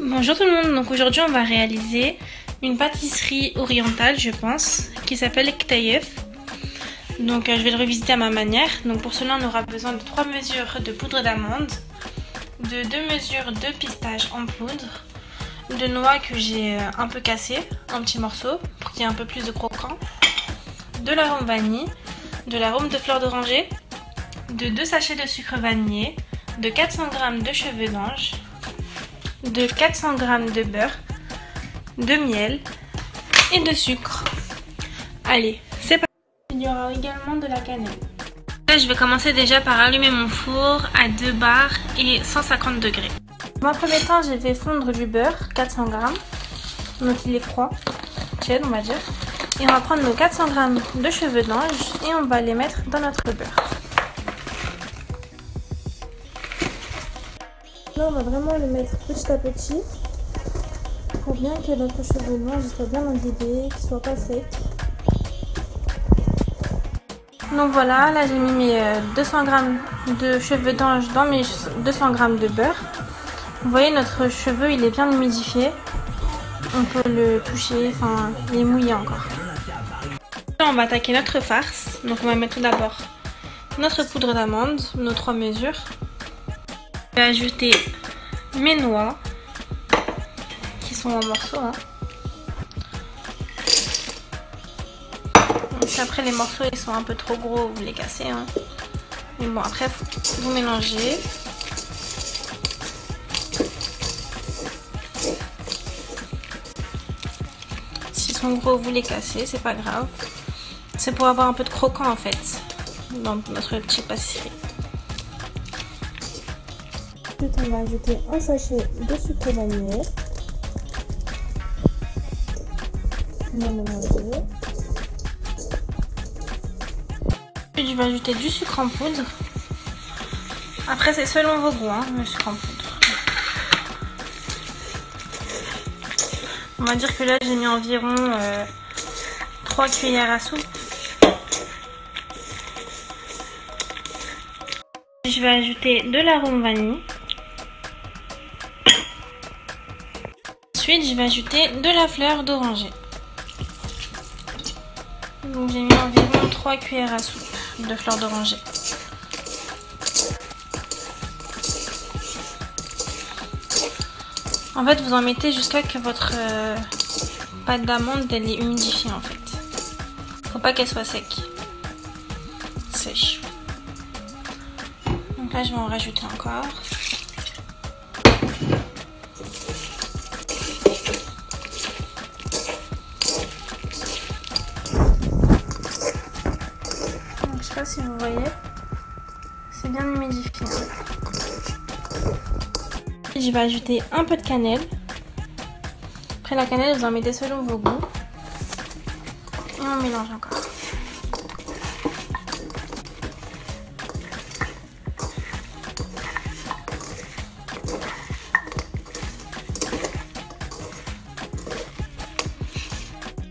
Bonjour tout le monde, donc aujourd'hui on va réaliser une pâtisserie orientale je pense qui s'appelle Ktayef. Donc je vais le revisiter à ma manière. Donc pour cela on aura besoin de 3 mesures de poudre d'amande, de 2 mesures de pistache en poudre, de noix que j'ai un peu cassé en petits morceaux pour qu'il y ait un peu plus de croquant, de l'arôme vanille, de l'arôme de fleur d'oranger, de 2 sachets de sucre vanillé, de 400 g de cheveux d'ange, de 400 g de beurre, de miel et de sucre. Allez, c'est parti. Il y aura également de la cannelle. Là, je vais commencer déjà par allumer mon four à 2 bars et 150 degrés. Dans un premier temps, je vais fondre du beurre, 400 g. Donc il est froid, tiède on va dire. Et on va prendre nos 400 g de cheveux d'ange et on va les mettre dans notre beurre. Là, on va vraiment le mettre petit à petit pour bien que notre cheveu d'ange soit bien imbibé, qu'il soit pas sec. Donc voilà, là j'ai mis mes 200 g de cheveux d'ange dans mes 200 g de beurre. Vous voyez, notre cheveu il est bien humidifié. On peut le toucher, enfin il est mouillé encore. Là on va attaquer notre farce. Donc on va mettre tout d'abord notre poudre d'amande, nos 3 mesures. Je vais ajouter mes noix qui sont en morceaux. Donc après les morceaux ils sont un peu trop gros, vous les cassez. Mais bon, après vous mélangez. S'ils sont gros vous les cassez, c'est pas grave. C'est pour avoir un peu de croquant en fait dans notre petite pâtisserie. Ensuite, on va ajouter un sachet de sucre vanillé. On va mélanger. Ensuite, je vais ajouter du sucre en poudre. Après, c'est selon vos goûts, le sucre en poudre. On va dire que là, j'ai mis environ 3 cuillères à soupe. Je vais ajouter de l'arôme vanille. Ensuite, je vais ajouter de la fleur d'oranger. Donc j'ai mis environ 3 cuillères à soupe de fleur d'oranger. En fait, vous en mettez jusqu'à ce que votre pâte d'amande elle est humidifiée en fait. Faut pas qu'elle soit sec. Sèche. Donc là, je vais en rajouter encore. Je sais pas si vous voyez, c'est bien humidifié. Je vais ajouter un peu de cannelle. Après la cannelle, vous en mettez selon vos goûts. Et on mélange encore.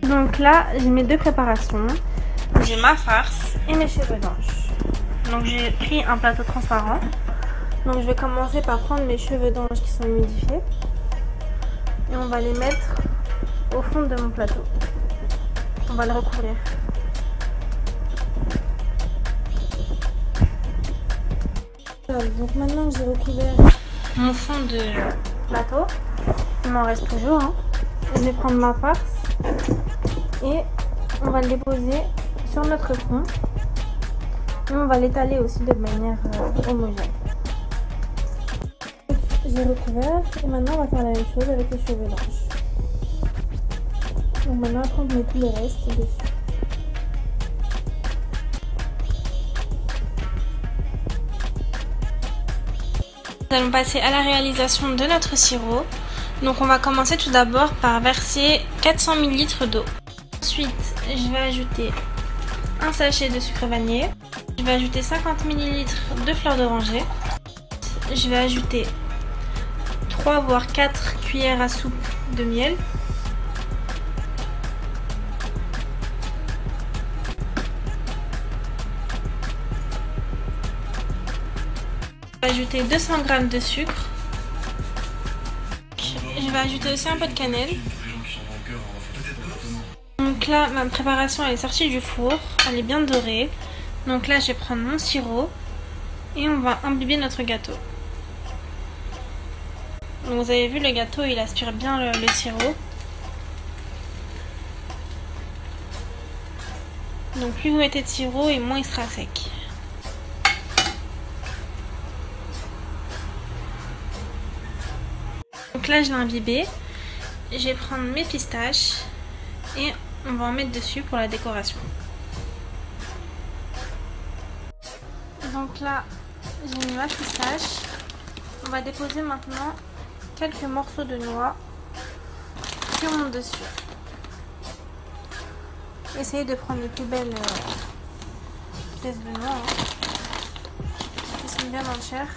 Donc là, j'ai mes 2 préparations. J'ai ma farce et mes cheveux d'ange. Donc j'ai pris un plateau transparent. Donc je vais commencer par prendre mes cheveux d'ange qui sont humidifiés. Et on va les mettre au fond de mon plateau. On va le recouvrir. Donc maintenant que j'ai recouvert mon fond de plateau, il m'en reste toujours. Je vais prendre ma farce et on va le déposer sur notre fond. Et on va l'étaler aussi de manière homogène. j'ai recouvert et maintenant on va faire la même chose avec les cheveux d'ange. Donc maintenant après on met tout le reste dessus. Nous allons passer à la réalisation de notre sirop. Donc on va commencer tout d'abord par verser 400 ml d'eau. Ensuite je vais ajouter un sachet de sucre vanillé. Je vais ajouter 50 ml de fleur d'oranger. Je vais ajouter 3 voire 4 cuillères à soupe de miel. Je vais ajouter 200 g de sucre. Je vais ajouter aussi un peu de cannelle. Donc là, ma préparation elle est sortie du four, elle est bien dorée. Donc là, je vais prendre mon sirop et on va imbiber notre gâteau. Donc vous avez vu, le gâteau il aspire bien le sirop. Donc plus vous mettez de sirop et moins il sera sec. Donc là je l'ai imbibé. Je vais prendre mes pistaches et on va en mettre dessus pour la décoration. Donc là j'ai mis ma pistache. On va déposer maintenant quelques morceaux de noix sur mon dessus. Essayez de prendre les plus belles pièces de noix qui sont bien entières.